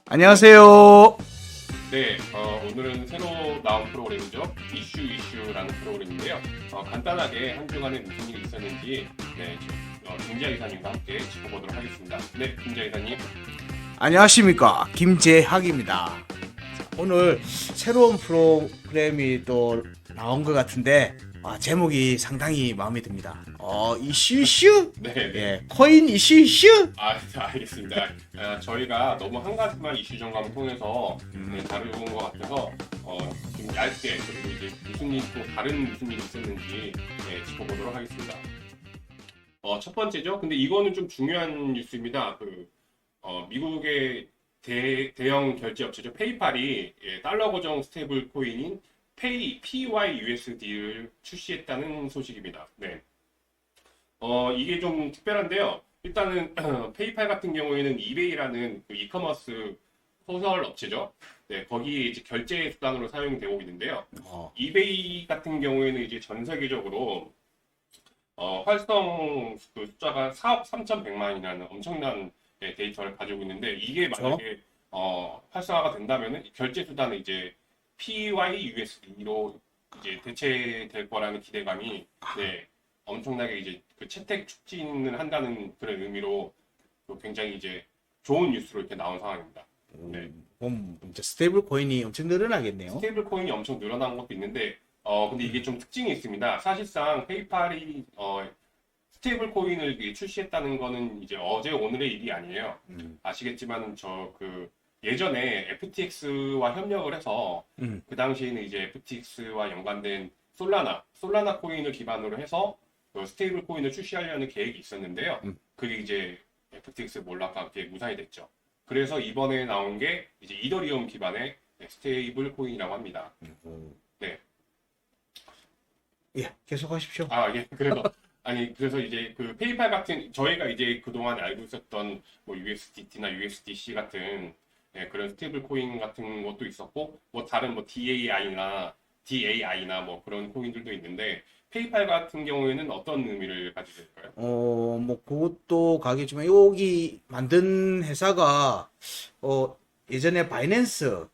안녕하세요. 네, 오늘은 새로 나온 프로그램이죠. 이슈라는 프로그램인데요. 간단하게 한 주간에 무슨 일이 있었는지 김지아 이사님과 함께 짚어보도록 하겠습니다. 네, 김지아 이사님. 안녕하십니까. 김재학입니다. 오늘 새로운 프로그램이 또 나온 것 같은데 제목이 상당히 마음에 듭니다. 이슈? 네, 네. 예, 코인 이슈? 네, 알겠습니다. 저희가 너무 한 가지만 이슈 점검을 통해서 다루는 것 같아서 좀 얇게 그리고 이제 다른 무슨 일이 있었는지 짚어보도록 하겠습니다. 첫 번째죠. 근데 이거는 좀 중요한 뉴스입니다. 미국의 대형 결제 업체죠. 페이팔이 달러 고정 스테이블 코인인 PYUSD를 출시했다는 소식입니다. 네. 이게 좀 특별한데요. 일단은 페이팔 같은 경우에는 이베이라는 그 이커머스 소설 업체죠. 네, 거기에 이제 결제 수단으로 사용되고 있는데요. 이베이 같은 경우에는 이제 전 세계적으로 활성 그 숫자가 4억 3,100만이라는 엄청난 데이터를 가지고 있는데 이게 만약에 활성화가 된다면은 결제 수단은 이제 PYUSD로 이제 대체될 거라는 기대감이 엄청나게 이제 그 채택 촉진을 한다는 그런 의미로 굉장히 이제 좋은 뉴스로 이렇게 나온 상황입니다. 네. 이제 스테이블 코인이 엄청 늘어나겠네요. 스테이블 코인이 엄청 늘어난 것도 있는데 근데 이게 좀 특징이 있습니다. 사실상 페이팔이 스테이블 코인을 출시했다는 거는 이제 어제 오늘의 일이 아니에요. 아시겠지만 예전에 FTX와 협력을 해서 그 당시에는 이제 FTX와 연관된 솔라나 코인을 기반으로 해서 스테이블 코인을 출시하려는 계획이 있었는데요. 그게 이제 FTX 몰락과 함께 무산이 됐죠. 그래서 이번에 나온 게 이제 이더리움 기반의 스테이블 코인이라고 합니다. 네. 예, 계속하십시오. 예. 그래서 이제 그 페이팔 같은 저희가 이제 그동안 알고 있었던 뭐 USDT나 USDC 같은 그런 스테이블 코인 같은 것도 있었고 다른 DAI나 뭐 그런 코인들도 있는데 페이팔 같은 경우에는 어떤 의미를 가지고 있을까요? 그것도 가겠지만 여기 만든 회사가 예전에 바이낸스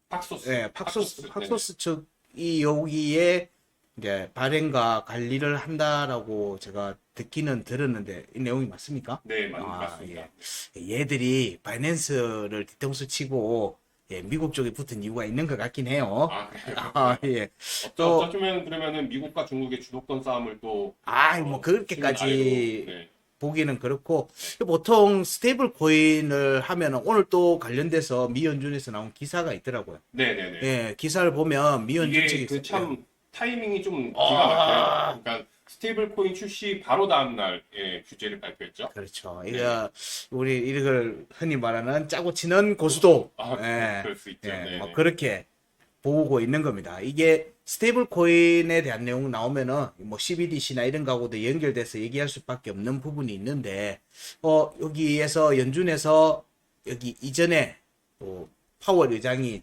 팍소스. 팍소스 측이 여기에 이제 발행과 관리를 한다라고 제가 듣기는 들었는데 이 내용이 맞습니까? 네, 맞습니다. 얘들이 바이낸스를 뒤통수 치고 미국 쪽에 붙은 이유가 있는 것 같긴 해요. 그래요? 예. 어쩌면 그러면은 미국과 중국의 주도권 싸움을 또 뭐 그렇게까지 네. 보기는 그렇고 보통 스테이블 코인을 하면 오늘 또 관련돼서 미연준에서 나온 기사가 있더라고요. 네네네. 예, 기사를 보면 미연준 이게 측에서 참 타이밍이 좀 기가 막혀요. 그러니까 스테이블 코인 출시 바로 다음 날 규제를 발표했죠. 그렇죠. 우리 이걸 흔히 말하는 짜고 치는 고수도. 그럴 수 있죠. 네. 뭐 그렇게 보고 있는 겁니다. 이게 스테이블 코인에 대한 내용 나오면은 뭐 CBDC나 이런 거하고도 연결돼서 얘기할 수밖에 없는 부분이 있는데 여기에서 연준에서 여기 이전에 파월 의장이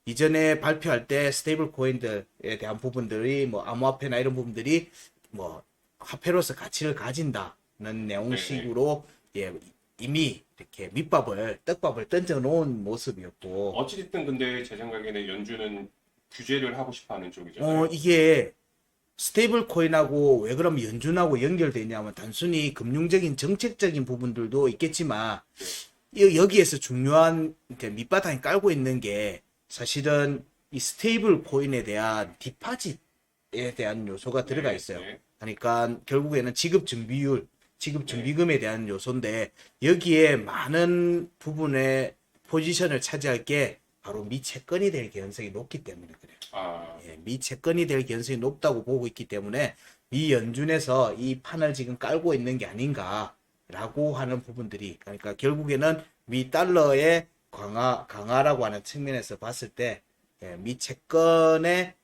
이전에 발표할 때 스테이블 코인들에 대한 부분들이 뭐 암호화폐나 이런 부분들이 뭐 화폐로서 가치를 가진다는 내용식으로 이미 이렇게 떡밥을 던져 놓은 모습이었고. 어찌됐든 근데 제 생각에는 연준은 규제를 하고 싶어 하는 쪽이잖아요. 이게 스테이블 코인하고 왜 그러면 연준하고 연결되어 있냐면 단순히 금융적인 정책적인 부분들도 있겠지만 여기에서 중요한 밑바탕이 깔고 있는 게 사실은 이 스테이블 코인에 대한 디파짓에 대한 요소가 들어가 있어요. 그러니까 결국에는 지급 준비금에 대한 요소인데 여기에 많은 부분의 포지션을 차지할 게 바로 미채권이 될 가능성이 높기 때문에 그래요. 미채권이 될 가능성이 높다고 보고 있기 때문에 미 연준에서 이 판을 지금 깔고 있는 게 아닌가라고 하는 부분들이 그러니까 결국에는 미 달러의 강화라고 하는 측면에서 봤을 때 미채권을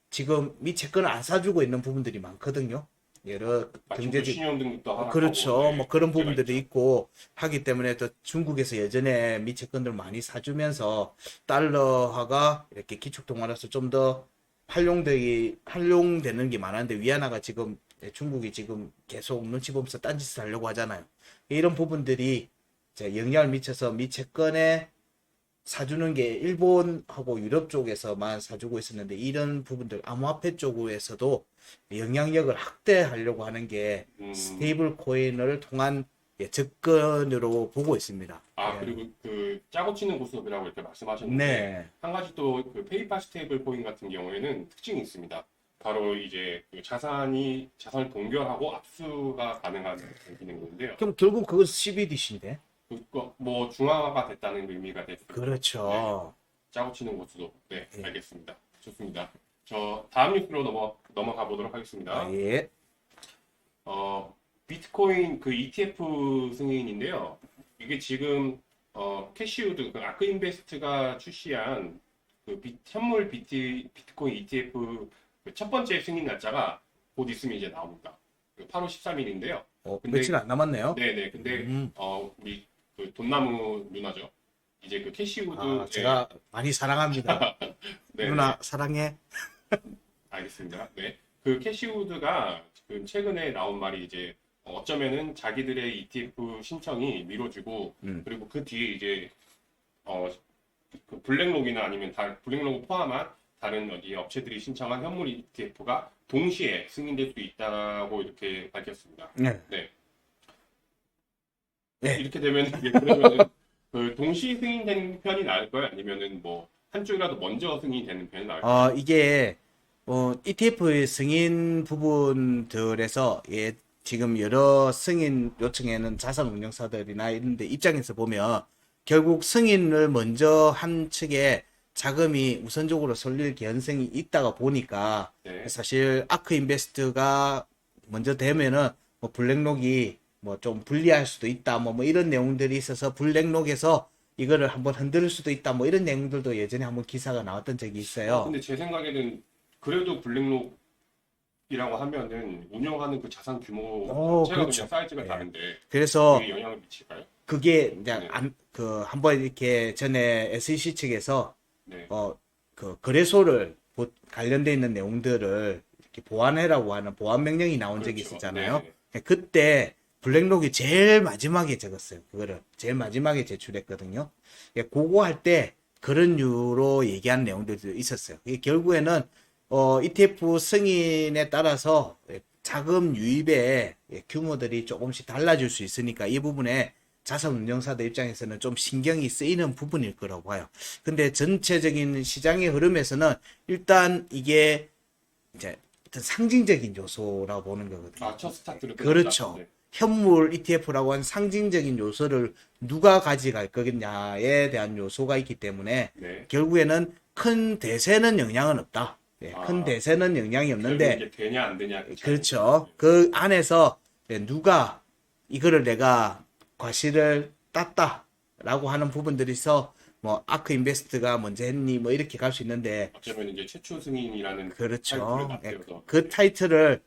안 사주고 있는 부분들이 많거든요. 여러 경제적 신용등급도 하락하고 그렇죠. 뭐 그런 부분들이 있고 하기 때문에 또 중국에서 예전에 미채권들 많이 사주면서 달러화가 이렇게 기축통화로서 좀 더 활용되는 게 많았는데 위안화가 지금 중국이 지금 계속 눈치 보면서 딴짓을 하려고 하잖아요. 이런 부분들이 이제 영향을 미쳐서 미 채권에 사주는 게 일본하고 유럽 쪽에서만 사주고 있었는데 이런 부분들 암호화폐 쪽에서도 영향력을 확대하려고 하는 게 스테이블 코인을 통한 접근으로 보고 있습니다. 아, 예. 그리고 그 짜고 치는 고스톱이라고 이렇게 말씀하셨는데 네. 한 가지 또 그 페이팔 스테이블 코인 같은 경우에는 특징이 있습니다. 바로 이제 그 자산을 동결하고 압수가 가능한 그런 기능인데요. 그럼 결국 그건 CBDC인데. 그거 뭐 중앙화가 됐다는 의미가 됐죠. 네, 그렇죠. 짜고 치는 고스톱. 네, 예. 알겠습니다. 좋습니다. 저 다음 뉴스로 넘어가 보도록 하겠습니다. 아, 예. 비트코인 그 ETF 승인인데요. 이게 지금 캐시우드 그 아크인베스트가 출시한 그 현물 비트코인 ETF 그 첫 번째 승인 날짜가 곧 있으면 이제 나옵니다. 8월 13일인데요. 근데 며칠 안 남았네요. 네네. 근데 우리 그 돈나무 누나죠. 이제 그 캐시우드 아, 제가 많이 사랑합니다. 네, 누나 사랑해. 알겠습니다. 네. 그 캐시우드가 그 최근에 나온 말이 이제 어쩌면은 자기들의 ETF 신청이 미뤄지고 그리고 그 뒤에 이제 그 블랙록이나 아니면 블랙록을 포함한 다른 어디 업체들이 신청한 현물 ETF가 동시에 승인될 수 있다고 이렇게 밝혔습니다. 네. 네. 네. 이렇게 되면 이게 그러면은 그 동시 승인되는 편이 나을까요? 아니면은 뭐 한쪽이라도 먼저 승인되는 편이 나을까요? 이게 ETF 승인 부분들에서 지금 여러 승인 요청에는 자산운용사들이나 이런 데 입장에서 보면 결국 승인을 먼저 한 측에 자금이 우선적으로 쏠릴 개연성이 있다가 보니까 네. 사실 아크 인베스트가 먼저 되면은 뭐 블랙록이 뭐 좀 불리할 수도 있다 뭐 이런 내용들이 있어서 블랙록에서 이거를 한번 흔들 수도 있다 뭐 이런 내용들도 예전에 한번 기사가 나왔던 적이 있어요. 근데 제 생각에는 그래도 블랙록이라고 하면은 운영하는 그 자산 규모 자체가 그렇죠. 그냥 사이즈가 예. 다른데 그래서 그게 영향을 미칠까요? 그게 이제 네. 한번 이렇게 전에 SEC 측에서 네. 그 거래소를 관련돼 있는 내용들을 이렇게 보완해라고 하는 보완 명령이 나온 적이 그렇죠. 있었잖아요. 네. 그때 블랙록이 제일 마지막에 적었어요. 그거를 제일 마지막에 제출했거든요. 그거 할 때 그런 이유로 얘기한 내용들도 있었어요. 이게 결국에는 ETF 승인에 따라서 자금 유입의 규모들이 조금씩 달라질 수 있으니까 이 부분에 자산운용사들 입장에서는 좀 신경이 쓰이는 부분일 거라고 봐요. 근데 전체적인 시장의 흐름에서는 일단 이게 이제 어떤 상징적인 요소라고 보는 거거든요. 아, 첫 스타트를 그렇죠. 네. 현물 ETF라고 한 상징적인 요소를 누가 가져갈 거겠냐에 대한 요소가 있기 때문에 네. 결국에는 큰 대세는 영향은 없다. 큰 대세는 영향이 결국 없는데 이게 되냐 안 되냐 그렇죠. 그 안에서 누가 이거를 내가 과실을 땄다라고 하는 부분들이 있어 뭐 아크 인베스트가 먼저 했니 뭐 이렇게 갈 수 있는데 어쩌면 이제 최초 승인이라는 그렇죠. 타이틀을 맞대어서 그 타이틀을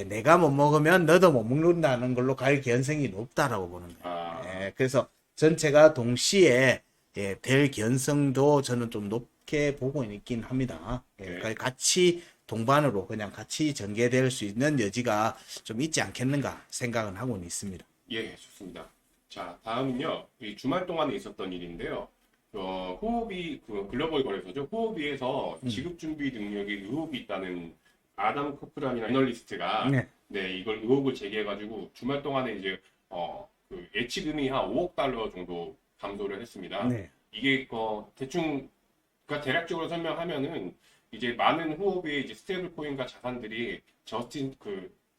내가 못 먹으면 너도 못 먹는다는 걸로 갈 개연성이 높다라고 보는 거예요. 그래서 전체가 동시에 될 개연성도 저는 좀 높게 보고 있긴 합니다. 그러니까 같이 동반으로 그냥 같이 전개될 수 있는 여지가 좀 있지 않겠는가 생각은 하고는 있습니다. 예, 좋습니다. 자, 다음은요. 이 주말 동안에 있었던 일인데요. 후오비 그 글로벌 거래소죠. 후오비에서 지급 준비 능력에 의혹이 있다는 아담 코프란이라는 애널리스트가 네, 이걸 의혹을 제기해가지고 주말 동안에 이제 그 예치금이 한 5억 달러 정도 감소를 했습니다. 네. 이게 대충 그러니까 대략적으로 설명하면은 이제 많은 후오비의 이제 스테이블 코인과 자산들이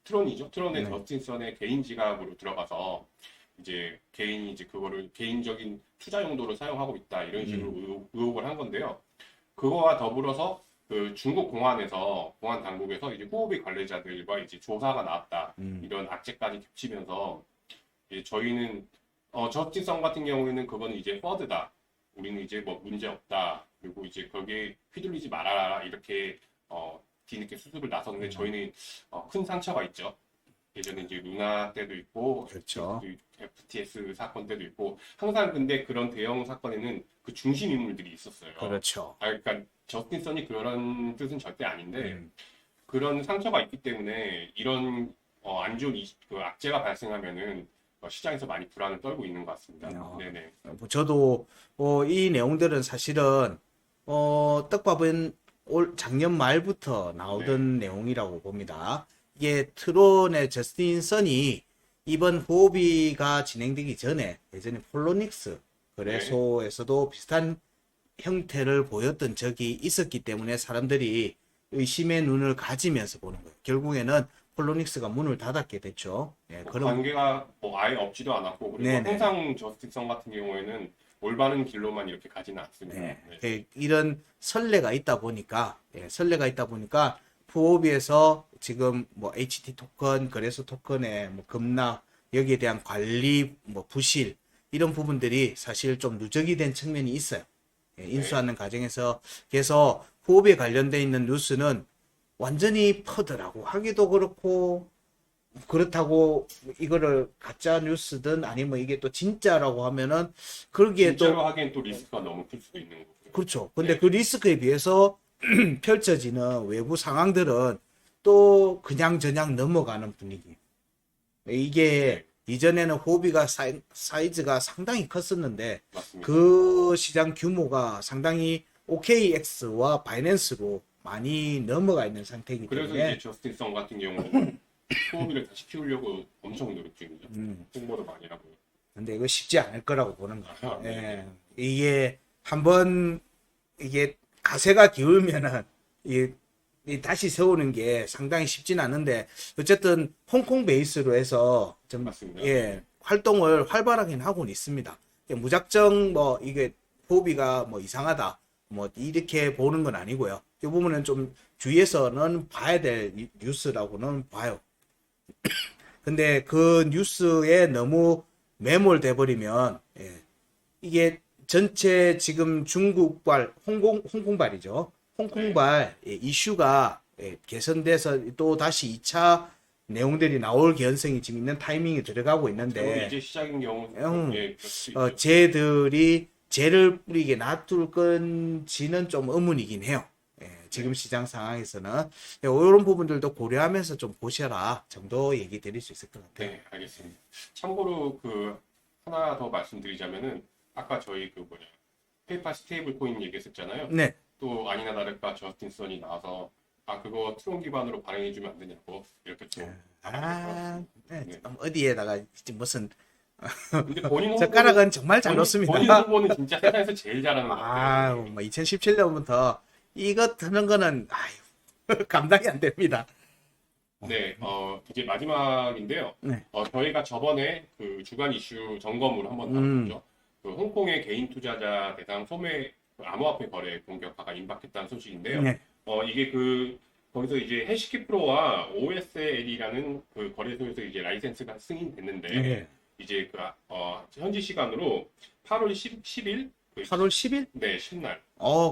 트론이죠. 트론의 네. 저스틴선의 개인 지갑으로 들어가서 이제 개인이 이제 그거를 개인적인 투자 용도로 사용하고 있다 이런 식으로 의혹을 한 건데요. 그거와 더불어서 그 중국 공안 당국에서 이제 후오비 관리자들과 이제 조사가 나왔다 이런 악재까지 겹치면서 이제 저희는 저스틴선 같은 경우에는 그거는 이제 퍼드다. 우리는 이제 뭐 문제 없다. 그리고 이제 거기에 휘둘리지 말아라 이렇게 뒤늦게 수습을 나섰는데 저희는 큰 상처가 있죠. 예전에 이제 루나 때도 있고, 그렇죠. FTS 사건 때도 있고, 항상 근데 그런 대형 사건에는 그 중심 인물들이 있었어요. 그렇죠. 그러니까 저스틴선이 그런 뜻은 절대 아닌데 그런 상처가 있기 때문에 이런 안 좋은 그 악재가 발생하면은 시장에서 많이 불안을 떨고 있는 것 같습니다. 어. 네네. 저도 이 내용들은 사실은 떡밥은 올 작년 말부터 나오던 내용이라고 봅니다. 이게 트론의 저스틴 선이 이번 후오비가 진행되기 전에 예전에 폴로닉스 거래소에서도 비슷한 형태를 보였던 적이 있었기 때문에 사람들이 의심의 눈을 가지면서 보는 거예요. 결국에는 폴로닉스가 문을 닫았게 됐죠. 예, 뭐 그럼 관계가 뭐 아예 없지도 않았고 그리고 네네. 항상 저스틴성 같은 경우에는 올바른 길로만 이렇게 가지는 않습니다. 네. 네. 이런 선례가 있다 보니까 후오비에서 지금 뭐 HT 토큰, 거래소 토큰의 뭐 급락 여기에 대한 관리 뭐 부실 이런 부분들이 사실 좀 누적이 된 측면이 있어요. 인수하는 과정에서 그래서 후오비에 관련돼 있는 뉴스는 완전히 퍼드라고 하기도 그렇고 그렇다고 이거를 가짜 뉴스든 아니면 이게 또 진짜라고 하면은 그러기에 또 진짜로 하기엔 또 리스크가 너무 클 수도 있는 거고요. 그렇죠. 근데 네. 그 리스크에 비해서 펼쳐지는 외부 상황들은 또 그냥 저냥 넘어가는 분위기. 이게 이전에는 호비가 사이즈가 상당히 컸었는데 맞습니다. 그 시장 규모가 상당히 OKX와 바이낸스로 많이 넘어가 있는 상태이기 그래서 때문에 이제 저스틴성 같은 경우는 소비를 다시 키우려고 엄청 노력 중이죠. 홍보도 많이 하고요. 근데 이거 쉽지 않을 거라고 보는 거예요. 아, 네. 이게 한번 이게 가세가 기울면은 이 다시 세우는 게 상당히 쉽진 않은데 어쨌든 홍콩 베이스로 해서 좀 맞습니다. 활동을 활발하긴 하고는 있습니다. 무작정 뭐 이게 호비가 뭐 이상하다 뭐 이렇게 보는 건 아니고요. 이 부분은 좀 주위에서는 봐야 될 뉴스라고는 봐요. 근데 그 뉴스에 너무 매몰돼 버리면 이게 전체 지금 중국발 홍콩발이죠. 홍콩발 이슈가 개선돼서 또 다시 2차 내용들이 나올 개연성이 지금 있는 타이밍이 들어가고 있는데 이제 시작인 경우 그럴 수 있죠. 쟤들이 죄를 뿌리게 놔둘 건지는 좀 의문이긴 해요. 지금 시장 상황에서는 이런 부분들도 고려하면서 좀 보셔라 정도 얘기 드릴 수 있을 것 같아요. 네, 알겠습니다. 참고로 그 하나 더 말씀드리자면은 아까 저희 그 페이팔 스테이블 코인 얘기했었잖아요. 네. 또 아니나 다를까 저스틴 선이 나와서 그거 트론 기반으로 발행해주면 안 되냐고 이렇게 좀 어디에다가 무슨 근데 본인 젓가락은 정말 잘 놓습니다. 본인 홍보는 진짜 세상에서 제일 잘하는 것 같아요. 뭐 2017년부터 이거 하는 거는 감당이 안 됩니다. 네, 이제 마지막인데요. 네. 저희가 저번에 그 주간 이슈 점검으로 한번 다뤘죠. 그 홍콩의 개인 투자자 대상 소매 암호화폐 거래 공격화가 임박했다는 소식인데요. 네. 이게 거기서 이제 해시키 프로와 OSL이라는 그 거래소에서 이제 라이센스가 승인됐는데 네. 이제 현지 시간으로 8월 10일 8월 10일? 네, 10날.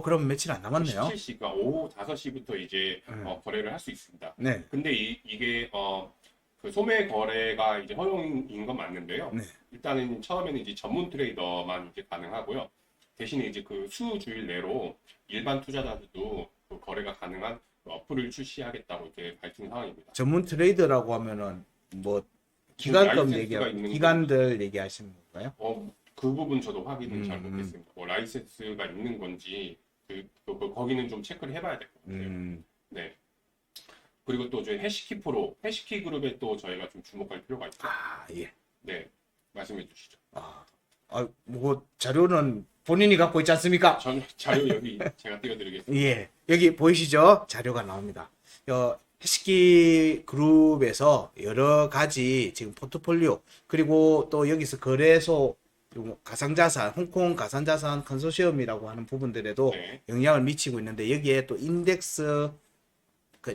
그럼 며칠 안 남았네요. 17시가 오후 5시부터 이제 거래를 할 수 있습니다. 네. 근데 이게 그 소매 거래가 이제 허용인 건 맞는데요. 네. 일단은 처음에는 이제 전문 트레이더만 이제 가능하고요. 대신에 이제 그 수주일 내로 일반 투자자들도 그 거래가 가능한 어플을 출시하겠다고 이렇게 밝힌 상황입니다. 전문 트레이더라고 하면은 뭐 기관들 얘기하시는 건가요? 그 부분 저도 확인을 잘 음. 못했습니다. 라이센스가 있는 건지 거기는 좀 체크를 해봐야 될 것 같아요. 네. 그리고 또 저희 해시키 프로, 해시키 그룹에 또 저희가 좀 주목할 필요가 있죠. 예. 네, 말씀해 주시죠. 뭐 자료는 본인이 갖고 있지 않습니까? 전 자료 여기 제가 띄워드리겠습니다. 예. 여기 보이시죠? 자료가 나옵니다. 해시키 그룹에서 여러 가지 지금 포트폴리오 그리고 또 여기서 거래소 가상자산, 홍콩 가상자산 컨소시엄이라고 하는 부분들에도 네. 영향을 미치고 있는데 여기에 또 인덱스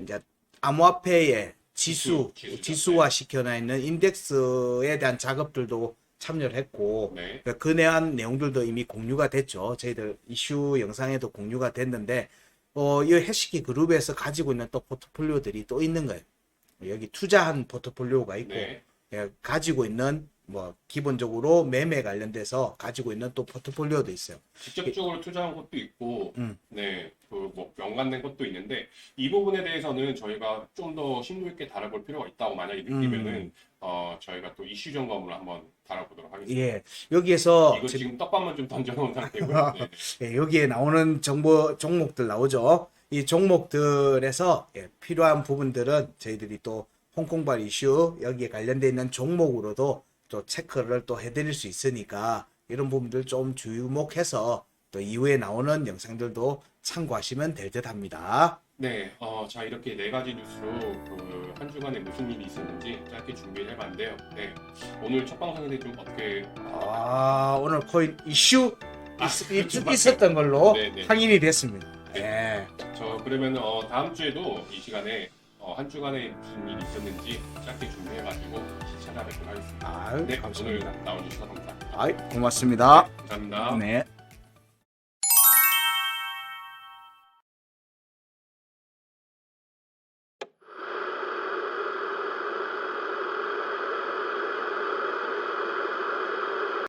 이제 암호화폐의 지수화 시켜놔 있는 인덱스에 대한 작업들도 참여를 했고 네. 그 내한 내용들도 이미 공유가 됐죠. 저희들 이슈 영상에도 공유가 됐는데 이 해시키 그룹에서 가지고 있는 또 포트폴리오들이 또 있는 거예요. 여기 투자한 포트폴리오가 있고 네. 가지고 있는 네. 기본적으로 매매 관련돼서 가지고 있는 또 포트폴리오도 있어요. 직접적으로 투자한 것도 있고, 음. 네, 그 뭐 연관된 것도 있는데 이 부분에 대해서는 저희가 좀 더 심도 있게 다뤄볼 필요가 있다고 만약에 느끼면은 저희가 또 이슈 점검을 한번 다뤄보도록 하겠습니다. 예, 여기에서 이거 지금 떡밥만 좀 던져놓은 상태고요. 네. 예, 여기에 나오는 정보 종목들 나오죠. 이 종목들에서 필요한 부분들은 저희들이 또 홍콩발 이슈 여기에 관련돼 있는 종목으로도 또 체크를 또 해드릴 수 있으니까 이런 부분들 좀 주목해서 또 이후에 나오는 영상들도 참고하시면 될 듯합니다. 네, 자 이렇게 네 가지 뉴스로 그 한 주간에 무슨 일이 있었는지 짧게 준비를 해봤는데요. 네, 오늘 첫 방송인데 좀 어떻게 오늘 코인 이슈 아, 있었던 걸로 네, 네. 확인이 됐습니다. 예. 저 그러면 다음 주에도 이 시간에 한 주간에 무슨 일이 있었는지 짧게 준비해가지고 다시 찾아뵙도록 하겠습니다. 아유, 네, 감사합니다. 오늘 나와주셔서 감사합니다. 아이, 고맙습니다. 감사합니다. 네.